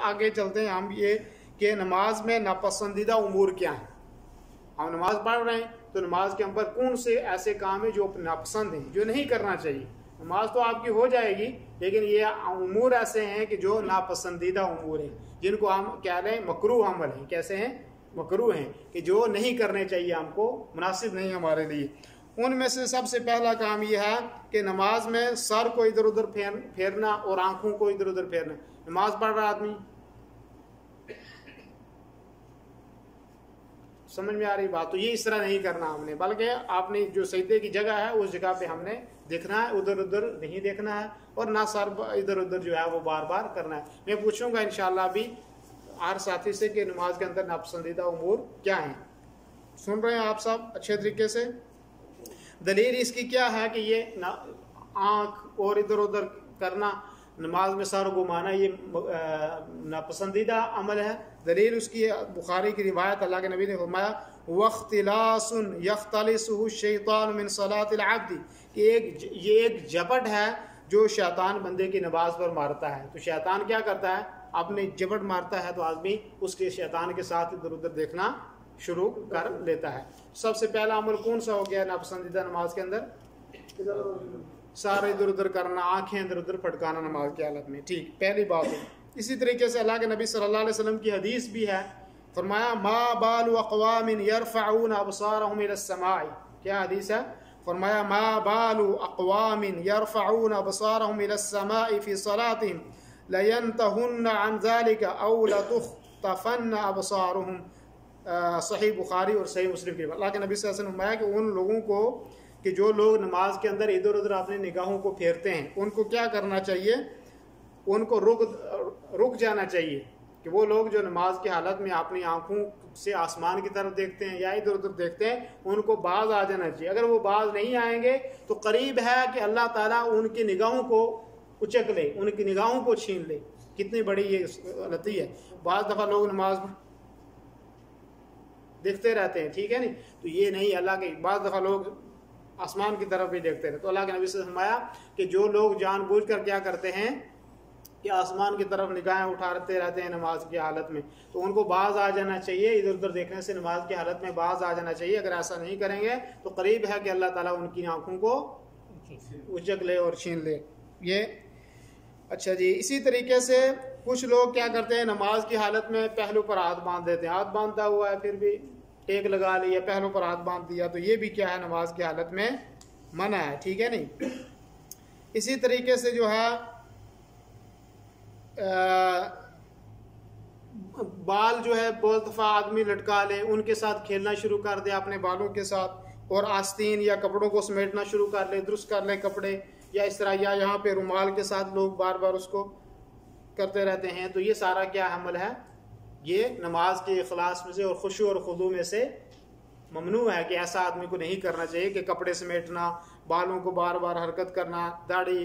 आगे चलते हैं हम ये कि नमाज में नापसंदीदा उमूर क्या है। हम नमाज पढ़ रहे हैं तो नमाज के अंदर कौन से ऐसे काम है जो नापसंद हैं, जो नहीं करना चाहिए। नमाज तो आपकी हो जाएगी, लेकिन ये उमूर ऐसे हैं कि जो नापसंदीदा उमूर हैं, जिनको हम कह रहे हैं मकरूह अमल हैं। कैसे हैं? मकरूह हैं, कि जो नहीं करने चाहिए, हमको मुनासिब नहीं हमारे लिए। उनमें से सबसे पहला काम यह है कि नमाज में सर को इधर उधर फेरना और आंखों को इधर उधर फेरना। नमाज पढ़ रहा आदमी, समझ में आ रही बात? तो ये इस तरह नहीं करना हमने, बल्कि आपने जो सजदे की जगह है उस जगह पे हमने देखना है, उधर उधर नहीं देखना है, और ना सर इधर उधर जो है वो बार बार करना है। मैं पूछूंगा इंशाल्लाह अभी हर साथी से कि नमाज के अंदर नापसंदीदा उमूर क्या है। सुन रहे हैं आप सब अच्छे तरीके से? दलील इसकी क्या है कि ये आँख और इधर उधर करना, नमाज में सर घुमाना, ये नापसंदीदा अमल है। दलील उसकी बुखारी की रिवायत, अल्लाह के नबी ने फरमाया वख्तिलासुन यख्तलिसुहु शैतान मिन सलातिल अब्दी, कि ये एक झपट है जो शैतान बंदे की नमाज पर मारता है। तो शैतान क्या करता है? अपने झपट मारता है तो आदमी उसके शैतान के साथ इधर उधर देखना शुरू कर लेता है। सबसे पहला अमल कौन सा हो गया नापसंदीदा नमाज के अंदर? सारे इधर उधर करना, आंखें इधर उधर फटकाना नमाज की हालत में। ठीक, पहली बात है। इसी तरीके से अल्लाह के नबी सल्लल्लाहु अलैहि वसल्लम की हदीस भी है, फरमाया मा बालु अक़वामिन यरफ़ऊन अबसारहुम इलस समाई। क्या हदीस है? फरमाया मा बालु अक़वामिन यरफ़ऊन अबसारहुम इलस समाई फ़ी सलातिहिम लयंतहुन्न अन ज़ालिका औ लतुख़्तफ़न्न अबसारुहुम। सही बुखारी और सही मुस्लिम की। अल्लाह के नबी सल्लल्लाहु अलैहि वसल्लम ने फरमाया कि उन लोगों को, कि जो लोग नमाज के अंदर इधर उधर अपनी निगाहों को फेरते हैं, उनको क्या करना चाहिए? उनको रुक जाना चाहिए। कि वो लोग जो नमाज की हालत में अपनी आंखों से आसमान की तरफ देखते हैं या इधर उधर देखते हैं, उनको बाज आ जाना चाहिए। अगर वो बाज नहीं आएंगे तो करीब है कि अल्लाह ताला उनकी निगाहों को उचक ले, उनकी निगाहों को छीन ले। कितनी बड़ी ये गलती है। बाज़ दफ़ा लोग नमाज देखते रहते हैं, ठीक है नहीं, तो ये नहीं। अल्लाह के बाज़ दफ़ा लोग आसमान की तरफ भी देखते रहे। तो अल्लाह के नबी से फरमाया कि जो लोग जानबूझकर क्या करते हैं कि आसमान की तरफ निगाहें उठाते रहते हैं नमाज की हालत में, तो उनको बाज आ जाना चाहिए। इधर उधर देखने से नमाज की हालत में बाज आ जाना चाहिए। अगर ऐसा नहीं करेंगे तो करीब है कि अल्लाह ताला उनकी आंखों को उचक ले और छीन ले। ये अच्छा जी। इसी तरीके से कुछ लोग क्या करते हैं, नमाज की हालत में पहलू पर हाथ बांध देते हैं। हाथ बांधा हुआ है फिर भी टेक लगा लिया, पहलू पर हाथ बांध दिया, तो ये भी क्या है? नमाज की हालत में मना है, ठीक है नहीं। इसी तरीके से जो है बाल जो है बहुत दफ़ा आदमी लटका ले, उनके साथ खेलना शुरू कर दे अपने बालों के साथ, और आस्तीन या कपड़ों को समेटना शुरू कर ले, दुरुस्त कर ले कपड़े, या इस तरह, या यहाँ पे रुमाल के साथ लोग बार बार उसको करते रहते हैं। तो ये सारा क्या अमल है? ये नमाज के इखलास में से और खुशू और खुदू में से ममनू है, कि ऐसा आदमी को नहीं करना चाहिए कि कपड़े समेटना, बालों को बार बार हरकत करना, दाढ़ी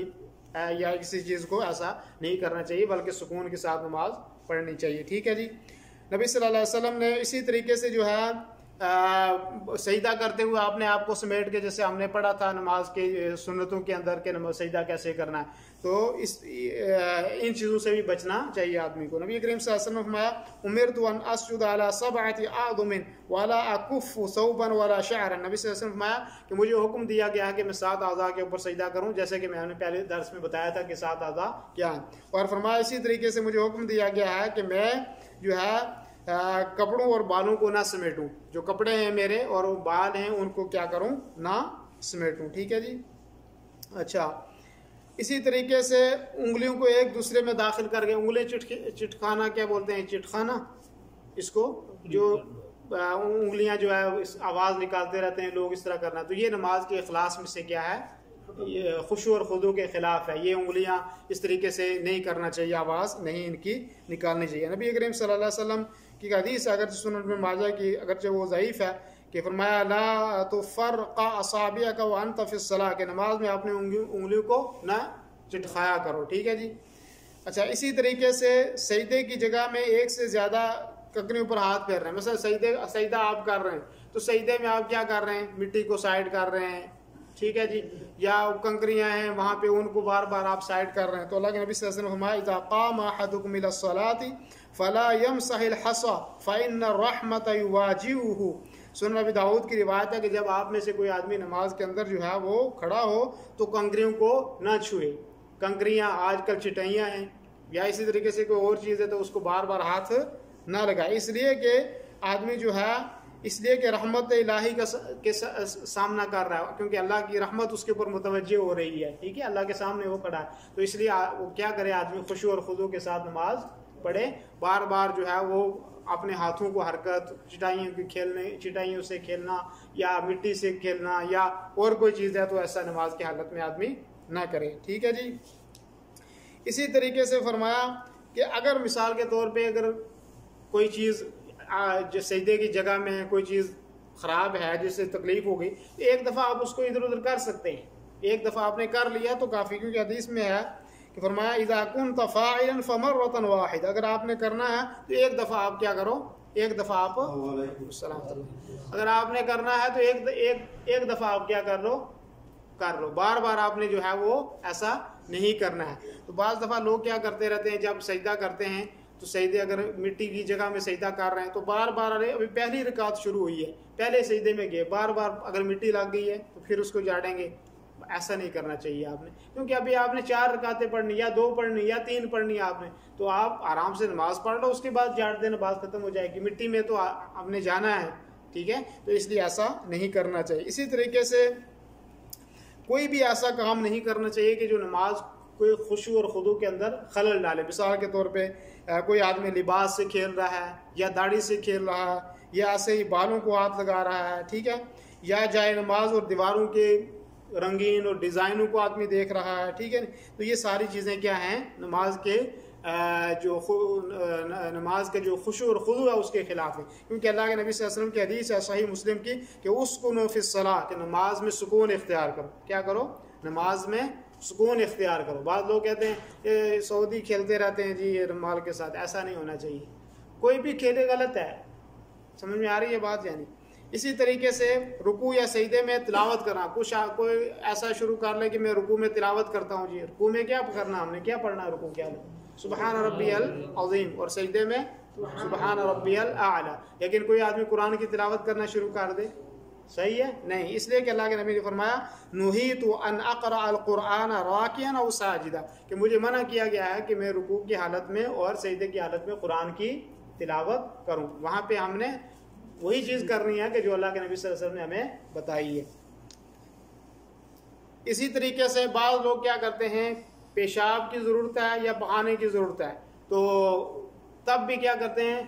या किसी चीज़ को ऐसा नहीं करना चाहिए, बल्कि सुकून के साथ नमाज पढ़नी चाहिए, ठीक है जी। नबी सल्लल्लाहु अलैहि वसल्लम ने इसी तरीके से जो है सजदा करते हुए अपने आप को समेट के, जैसे हमने पढ़ा था नमाज के सुन्नतों के अंदर के नमाज सजदा कैसे करना है, तो इन चीज़ों से भी बचना चाहिए आदमी को। नबी करीम सल्लल्लाहु अलैहि वसल्लम ने फरमाया उमिरतु अन अस्जुद अला सबअति आदमिन वला अकुफ़ु सौबन वला शअरन। नबी सल्लल्लाहु अलैहि वसल्लम ने फरमाया कि मुझे हुक्म दिया गया है कि मैं 7 आज़ा के ऊपर सजदा करूँ, जैसे कि मैंने पहले दर्स में बताया था कि 7 आज़ा क्या है। और फरमाया इसी तरीके से मुझे हुक्म दिया गया है कि मैं जो है कपड़ों और बालों को ना समेटूं। जो कपड़े हैं मेरे और वो बाल हैं उनको क्या करूं? ना समेटूं, ठीक है जी। अच्छा, इसी तरीके से उंगलियों को एक दूसरे में दाखिल करके उंगली चिटखाना, क्या बोलते हैं, चिटखाना इसको, जो उंगलियां जो है आवाज़ निकालते रहते हैं लोग, इस तरह करना। तो ये नमाज के इखलास में से क्या है? ये खुशू और खुदू के खिलाफ है। ये उंगलियां इस तरीके से नहीं करना चाहिए, आवाज़ नहीं इनकी निकालनी चाहिए। नबी करीम सल्लल्लाहु अलैहि वसल्लम की हदीस अगर सुनन में माजा की, अगरचे वो ज़ईफ़ है, कि फरमाया ला तो फ़र्क़ा असाबिअका व अंत फ़ी सलाह, के नमाज में अपनी उंगलियों को ना चिटखाया करो, ठीक है जी। अच्छा, इसी तरीके से सजदे की जगह में एक से ज़्यादा ककरियों पर हाथ फेर रहे हैं। मसलन सजदा आप कर रहे हैं, तो सजदे में आप क्या कर रहे हैं? मिट्टी को साइड कर रहे हैं, ठीक है जी, या कंकरियां हैं वहाँ पे उनको बार बार आप साइड कर रहे हैं, तो अल्लाह के नबी सल्लल्लाहु अलैहि वसल्लम फरमाया इज़ा क़ाम अहदुकुम इला सलाति फला यमसहिल हसा फ़इन्न रहमत युवाजिउहु। सुनन नबी दाऊद की रिवायत है कि जब आप में से कोई आदमी नमाज के अंदर जो है वो खड़ा हो तो कंकरियों को ना छुए। कंकरियां आजकल चिटाइयाँ हैं या इसी तरीके से कोई और चीज़ है तो उसको बार बार हाथ ना लगाए, इसलिए कि आदमी जो है इसलिए कि रहमत इलाही के सामना कर रहा है, क्योंकि अल्लाह की रहमत उसके ऊपर मुतवज्जे हो रही है, ठीक है, अल्लाह के सामने वो खड़ा है, तो इसलिए वो क्या करे, आदमी खुशू और खुदू के साथ नमाज पढ़े, बार बार जो है वो अपने हाथों को हरकत, चिटाइयों से खेलना या मिट्टी से खेलना या और कोई चीज़ है तो ऐसा नमाज की हालत में आदमी ना करे, ठीक है जी। इसी तरीके से फरमाया कि अगर मिसाल के तौर पे अगर कोई चीज़ जो सजदे की जगह में कोई चीज़ ख़राब है जिससे तकलीफ हो गई, तो एक दफ़ा आप उसको इधर उधर कर सकते हैं, एक दफ़ा आपने कर लिया तो काफ़ी, क्योंकि हदीस में है कि फरमाया इज़ा कुन्त फ़ाइलन फमर्रतन वाहिदा, अगर आपने करना है तो एक दफ़ा आप क्या करो, एक दफ़ा आप अगर आपने करना है तो एक दफ़ा आप क्या कर लो, बार बार आपने जो है वो ऐसा नहीं करना है। तो बाज़ दफ़ा लोग क्या करते रहते हैं, जब सजदा करते हैं तो सजदे अगर मिट्टी की जगह में सजदा कर रहे हैं तो बार बार, अरे अभी पहली रकात शुरू हुई है, पहले सजदे में गए, बार बार अगर मिट्टी लग गई है तो फिर उसको झाड़ेंगे, ऐसा नहीं करना चाहिए आपने, क्योंकि अभी आपने 4 रकातें पढ़नी या 2 पढ़नी या 3 पढ़नी आपने, तो आप आराम से नमाज पढ़ लो, उसके बाद झाड़ देना, बात खत्म हो जाएगी, मिट्टी में तो आपने जाना है, ठीक है, तो इसलिए ऐसा नहीं करना चाहिए। इसी तरीके से कोई भी ऐसा काम नहीं करना चाहिए कि जो नमाज कोई खुशू और खुदू के अंदर खलल डाले। मिसाल के तौर पे कोई आदमी लिबास से खेल रहा है या दाढ़ी से खेल रहा है या ऐसे ही बालों को हाथ लगा रहा है, ठीक है, या जाए नमाज और दीवारों के रंगीन और डिज़ाइनों को आदमी देख रहा है, ठीक है, तो ये सारी चीज़ें क्या हैं, नमाज के नमाज के जो खुशू और खुदू है उसके खिलाफ है, क्योंकि अल्लाह के नबी सल्लल्लाहु अलैहि वसल्लम की हदीस है सही मुस्लिम की कि उस्कुनु फिस्सलाह, कि नमाज में सुकून इख्तियार करो, क्या करो, नमाज में सुकून इख्तियार करो। बाद लोग कहते हैं ये सऊदी खेलते रहते हैं जी ये रुमाल के साथ, ऐसा नहीं होना चाहिए, कोई भी खेले गलत है, समझ में आ रही है बात। यानी इसी तरीके से रुकू या सजदे में तिलावत करना, कोई ऐसा शुरू कर ले कि मैं रुकू में तिलावत करता हूँ जी, रुकू में क्या करना, हमने क्या पढ़ना, रुकू क्या सुबहान रब्बियल अज़ीम और सजदे में सुबहान रब्बियल आला, लेकिन कोई आदमी कुरान की तिलावत करना शुरू कर दे, सही है नहीं, इसलिए कि अल्लाह के नबी ने फरमाया नुहीतु अन अक़रा अल कुरान राकियन औ साजिदा, कि मुझे मना किया गया है कि मैं रुकू की हालत में और सजदे की हालत में कुरान की तिलावत करूं। वहां पे हमने वही चीज़ करनी है कि जो अल्लाह के नबी सल्लल्लाहु अलैहि वसल्लम ने हमें बताई है। इसी तरीके से बाद लोग क्या करते हैं, पेशाब की ज़रूरत है या बहाने की ज़रूरत है तो तब भी क्या करते हैं,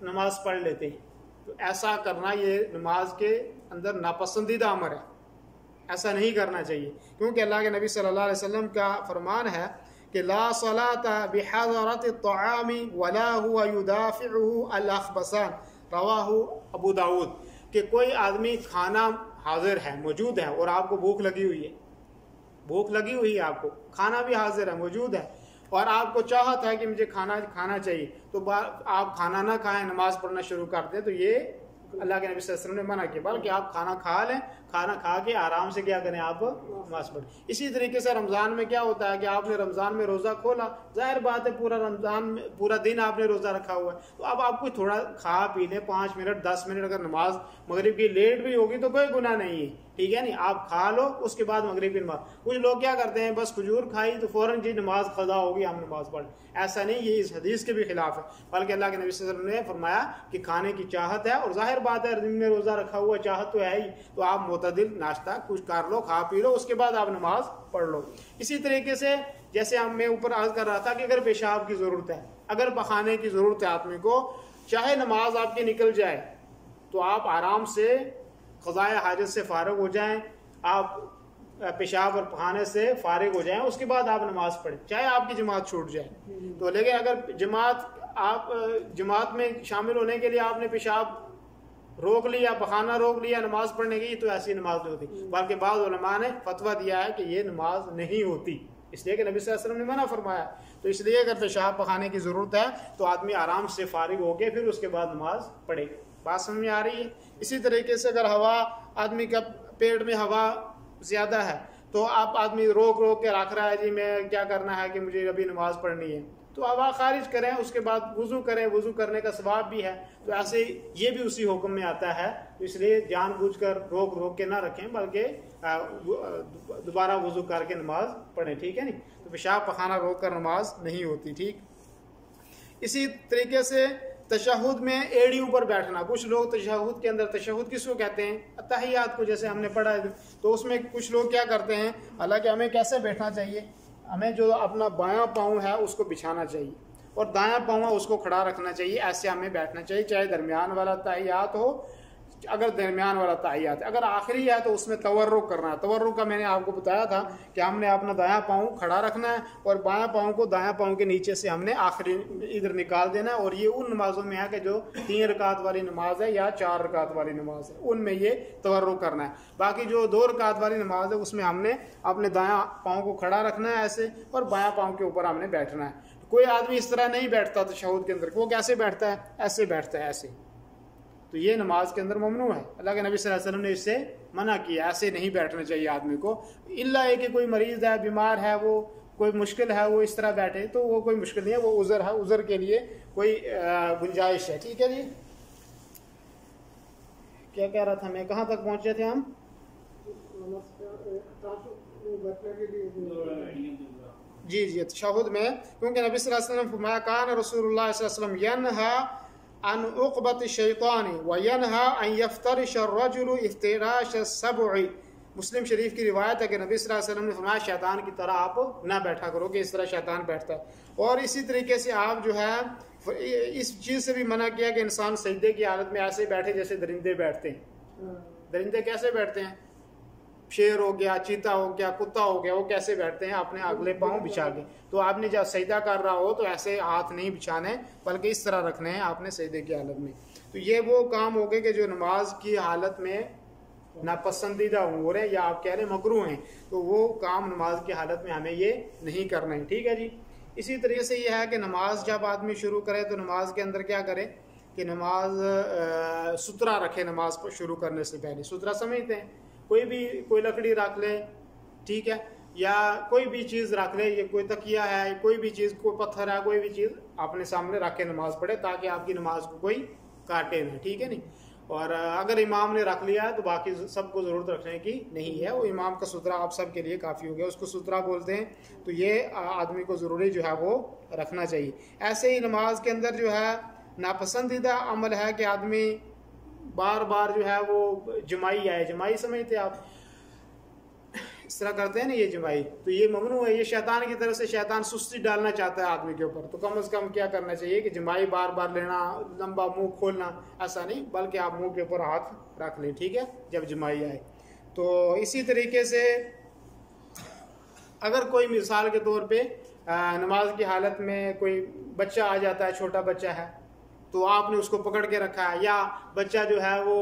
नमाज पढ़ लेते हैं, तो ऐसा करना ये नमाज के अंदर नापसंदीदा अमर है, ऐसा नहीं करना चाहिए, क्योंकि अल्लाह के नबी सल्लल्लाहु अलैहि वसल्लम का फरमान है कि ला सलाता बिहज़रति त्तआमी वला हुवा युदाफ़िउहु अल अख़बसान, रवाहु अबू दाऊद, कि कोई आदमी खाना हाजिर है, मौजूद है और आपको भूख लगी हुई है, आपको खाना भी हाजिर है, मौजूद है और आपको चाहत है कि मुझे खाना चाहिए, तो आप खाना ना खाएं, नमाज पढ़ना शुरू कर दें, तो ये अल्लाह के नबी सल्लल्लाहु अलैहि वसल्लम ने मना किया, बल्कि आप खाना खा लें, खाना खा के आराम से क्या करें, आप नमाज पढ़ें। इसी तरीके से रमज़ान में क्या होता है कि आपने रमज़ान में रोज़ा खोला, जाहिर बात है पूरा दिन आपने रोज़ा रखा हुआ है, तो अब आपको थोड़ा खा पी लें, 5 मिनट 10 मिनट, अगर नमाज मगरिब की लेट भी होगी तो कोई गुनाह नहीं है, ठीक है नहीं, आप खा लो उसके बाद मगरिब की नमाज। कुछ लोग क्या करते हैं, बस खजूर खाई तो फ़ौरन जी नमाज क़ज़ा होगी, हम नमाज पढ़, ऐसा नहीं, ये इस हदीस के भी खिलाफ है, बल्कि अल्लाह के नबी सल्लल्लाहु अलैहि वसल्लम ने फरमाया कि खाने की चाहत है और जाहिर बात है दिन में रोज़ा रखा हुआ, चाहत तो है ही, तो आप मुतदिल नाश्ता कुछ कर लो, खा पी लो, उसके बाद आप नमाज पढ़ लो। इसी तरीके से जैसे मैं ऊपर अर्ज कर रहा था कि अगर पेशाब की ज़रूरत है, अगर पखाने की ज़रूरत है आदमी को, चाहे नमाज आपकी निकल जाए तो आप आराम से क़ज़ाए हाजत से फ़ारिग हो जाएं, आप पेशाब और पखाने से फ़ारिग हो जाएं, उसके बाद आप नमाज पढ़ें, चाहे आपकी जमात छूट जाए तो। लेकिन अगर जमात में शामिल होने के लिए आपने पेशाब रोक लिया, पखाना रोक लिया, नमाज पढ़ने की, तो ऐसी नमाज नहीं होती, बल्कि बाद उलमा ने फतवा दिया है कि ये नमाज नहीं होती, इसलिए कि नबी सल्लल्लाहु अलैहि वसल्लम ने मना फरमाया। तो इसलिए अगर पेशाब पखाने की ज़रूरत है तो आदमी आराम से फारिग होके फिर उसके बाद नमाज पढ़े। बात समझ में आ रही है। इसी तरीके से अगर हवा, आदमी का पेट में हवा ज़्यादा है, तो आप आदमी रोक रोक के रख रहा है, जी मैं क्या करना है कि मुझे अभी नमाज पढ़नी है, तो अब खारिज करें, उसके बाद वुज़ू करें, वुज़ू करने का सवाब भी है। तो ऐसे ये भी उसी हुक्म में आता है, तो इसलिए जानबूझकर रोक रोक के ना रखें, बल्कि दोबारा वुज़ू करके नमाज पढ़ें, ठीक है नहीं। तो पेशाब पखाना रोक कर नमाज नहीं होती, ठीक। इसी तरीके से तशहुद में एड़ियों पर बैठना, कुछ लोग तशहुद के अंदर, तशहुद किसको कहते हैं, अत्तहियात को, जैसे हमने पढ़ा है, तो उसमें कुछ लोग क्या करते हैं, हालांकि हमें कैसे बैठना चाहिए, हमें जो अपना बायां पाँव है उसको बिछाना चाहिए और दायां पाँव उसको खड़ा रखना चाहिए, ऐसे हमें बैठना चाहिए, चाहे दरमियान वाला तहियात हो, अगर दरमियान वाला तहियात, अगर आखिरी है तो उसमें तवर्रुक करना है। तवर्रुक का मैंने आपको बताया था कि हमने अपना दायां पाँव खड़ा रखना है और बायां पाँव को दायां पाँव के नीचे से हमने आखिरी इधर निकाल देना है, और ये उन नमाजों में है कि जो 3 रकात वाली नमाज है या 4 रकात वाली नमाज है, उनमें ये तवर्रुक करना है। बाकी जो 2 रकात वाली नमाज है उसमें हमने अपने दायां पाँव को खड़ा रखना है ऐसे, और बायां पाँव के ऊपर हमने बैठना है। कोई आदमी इस तरह नहीं बैठता तशहुद के अंदर, वो कैसे बैठता है, ऐसे बैठता है ऐसे, तो ये नमाज के अंदर ममनू है। अल्लाह के नबी सल्लल्लाहु अलैहि वसल्लम ने इससे मना किया, ऐसे नहीं बैठना चाहिए आदमी को, इल्ला है कि कोई मरीज़ है, बीमार है, वो कोई मुश्किल है, वो इस तरह बैठे, तो वो कोई मुश्किल नहीं है, वो उज़र है, उज़र के लिए कोई गुंजाइश है, ठीक है जी। क्या कह रहा था मैं, कहाँ तक पहुँचे थे हम, जी जी तशहुद में, क्योंकि नबी सल्लल्लाहु अलैहि वसल्लम फरमाया कान रसूलुल्लाह सल्लल्लाहु अलैहि वसल्लम यनहा अन उक़बत शैतानी व यनहा अन यफ्तरिश अर्रजुलु इफ्तिराश सबई। मुस्लिम शरीफ की रिवायत है कि नबी सल्लल्लाहु अलैहि वसल्लम ने फरमाया शैतान की तरह आप ना बैठा करो कि इस तरह शैतान बैठता है, और इसी तरीके से आप जो है इस चीज़ से भी मना किया कि इंसान सजदे की हालत में ऐसे बैठे जैसे दरिंदे बैठते हैं। दरिंदे कैसे बैठते हैं, शेर हो गया, चीता हो गया, कुत्ता हो गया, वो कैसे बैठते हैं, अपने अगले पाँव बिछा के। तो आपने जब सजदा कर रहा हो तो ऐसे हाथ नहीं बिछाने, बल्कि इस तरह रखने हैं आपने सजदे की हालत में। तो ये वो काम हो गए कि जो नमाज की हालत में नापसंदीदा हो रहे, या आप कह रहे मकरूह हैं, तो वो काम नमाज की हालत में हमें ये नहीं करना है, ठीक है जी। इसी तरीके से ये है कि नमाज जब आदमी शुरू करे तो नमाज के अंदर क्या करे कि नमाज सुतरा रखे, नमाज शुरू करने से पहले सुतरा समझते हैं, कोई लकड़ी रख ले, ठीक है, या कोई भी चीज़ रख ले, ये कोई तकिया है, कोई भी चीज़, कोई पत्थर है, कोई भी चीज़ अपने सामने रख के नमाज पढ़े, ताकि आपकी नमाज को कोई काटे ना, ठीक है नहीं। और अगर इमाम ने रख लिया है तो बाकी सबको ज़रूरत रखने की नहीं है, वो इमाम का सुतरा आप सब के लिए काफ़ी हो गया, उसको सुतरा बोलते हैं। तो ये आदमी को ज़रूरी जो है वो रखना चाहिए। ऐसे ही नमाज के अंदर जो है नापसंदीदा अमल है कि आदमी बार बार जो है वो जमाई आए, जमाई समझते आप, इस तरह करते हैं ना ये जमाई, तो ये ममनू है, ये शैतान की तरफ से, शैतान सुस्ती डालना चाहता है आदमी के ऊपर। तो कम से कम क्या करना चाहिए कि जमाई बार बार लेना, लंबा मुंह खोलना, ऐसा नहीं, बल्कि आप मुंह के ऊपर हाथ रख लें, ठीक है, जब जमाई आए। तो इसी तरीके से अगर कोई मिसाल के तौर पे नमाज की हालत में कोई बच्चा आ जाता है, छोटा बच्चा है, तो आपने उसको पकड़ के रखा है, या बच्चा जो है वो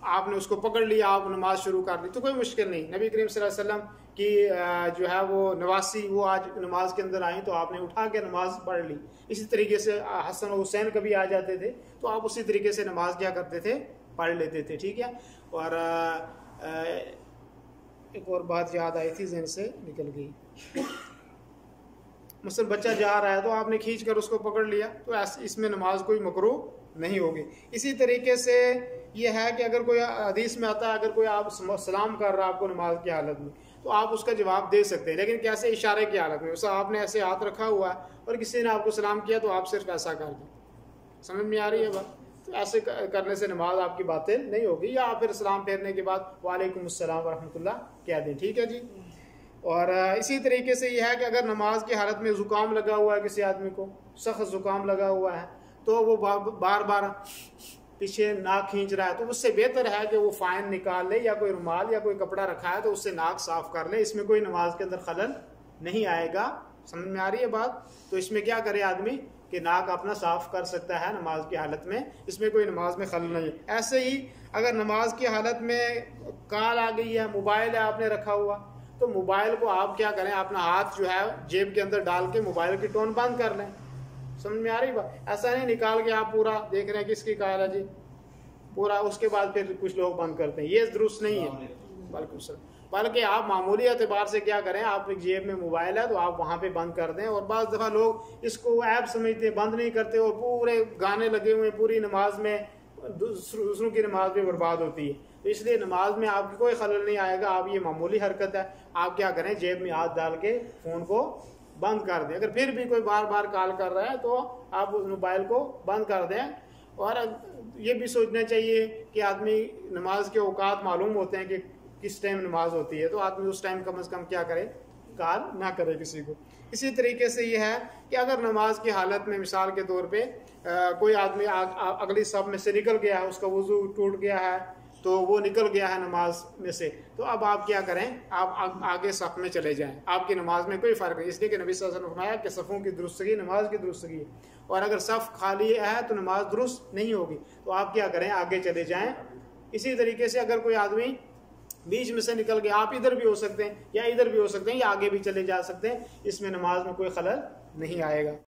आपने उसको पकड़ लिया, आप नमाज शुरू कर दी, तो कोई मुश्किल नहीं। नबी करीम सल्लल्लाहु अलैहि वसल्लम की जो है वो नवासी, वो आज नमाज के अंदर आई तो आपने उठा के नमाज पढ़ ली। इसी तरीके से हसन और हुसैन कभी आ जाते थे तो आप उसी तरीके से नमाज क्या करते थे, पढ़ लेते थे, ठीक है। और एक और बात याद आई थी, ज़हन से निकल गई। मतलब बच्चा जा रहा है तो आपने खींच कर उसको पकड़ लिया, तो इसमें नमाज कोई मकरूह नहीं होगी। इसी तरीके से यह है कि अगर कोई हदीस में आता है, अगर कोई आप सलाम कर रहा है आपको नमाज की हालत में, तो आप उसका जवाब दे सकते हैं, लेकिन कैसे, इशारे की हालत में। वैसा आपने ऐसे हाथ रखा हुआ है और किसी ने आपको सलाम किया तो आप सिर्फ ऐसा कर दें, समझ में आ रही है बात। तो ऐसे करने से नमाज आपकी बातें नहीं होगी, या फिर सलाम फेरने के बाद वालेकुम अस्सलाम व रहमतुल्लाह कह दें, ठीक है जी। और इसी तरीके से यह है कि अगर नमाज की हालत में ज़ुकाम लगा हुआ है, किसी आदमी को सख्त ज़ुकाम लगा हुआ है, तो वो बार बार पीछे नाक खींच रहा है, तो उससे बेहतर है कि वो फ़ाइन निकाल ले, या कोई रुमाल या कोई कपड़ा रखा है तो उससे नाक साफ़ कर ले। इसमें कोई नमाज के अंदर खलल नहीं आएगा, समझ में आ रही है बात। तो इसमें क्या करे आदमी कि नाक अपना साफ़ कर सकता है नमाज की हालत में, इसमें कोई नमाज में खलल नहीं है। ऐसे ही अगर नमाज की हालत में कॉल आ गई है, मोबाइल है आपने रखा हुआ, तो मोबाइल को आप क्या करें, अपना हाथ जो है जेब के अंदर डाल के मोबाइल की टोन बंद कर लें, समझ में आ रही बात। ऐसा नहीं निकाल के आप पूरा देख रहे हैं किसकी कॉल है जी पूरा, उसके बाद फिर कुछ लोग बंद करते हैं, ये दुरुस्त नहीं है। वालेकुम सलाम। बल्कि आप मामूली एतबार से क्या करें, आप जेब में मोबाइल है तो आप वहाँ पे बंद कर दें। और बाज़ दफ़ा लोग इसको ऐप समझते, बंद नहीं करते और पूरे गाने लगे हुए पूरी नमाज में, दूसरों की नमाज भी बर्बाद होती है। तो इसलिए नमाज में आपकी कोई खलल नहीं आएगा। आप ये मामूली हरकत है, आप क्या करें, जेब में हाथ डाल के फ़ोन को बंद कर दें। अगर फिर भी कोई बार बार कॉल कर रहा है तो आप उस मोबाइल को बंद कर दें। और ये भी सोचना चाहिए कि आदमी नमाज के औकात मालूम होते हैं कि किस टाइम नमाज होती है, तो आदमी उस टाइम कम से कम क्या करे, कॉल ना करे किसी को। इसी तरीके से ये है कि अगर नमाज की हालत में मिसाल के तौर पे कोई आदमी अगली सफ में से निकल गया है, उसका वजू टूट गया है, तो वो निकल गया है नमाज में से, तो अब आप क्या करें, आप आगे सफ में चले जाएं। आपकी नमाज में कोई फ़र्क नहीं, इसलिए कि नबी सल्लल्लाहु अलैहि वसल्लम ने फरमाया कि सफ़ों की दुरुस्तगी नमाज की दुरुस्तगी है, और अगर सफ़ खाली है तो नमाज दुरुस्त नहीं होगी। तो आप क्या करें, आगे चले जाएं। इसी तरीके से अगर कोई आदमी बीच में से निकल गया, आप इधर भी हो सकते हैं या इधर भी हो सकते हैं या आगे भी चले जा सकते हैं, इसमें नमाज में कोई खलल नहीं आएगा।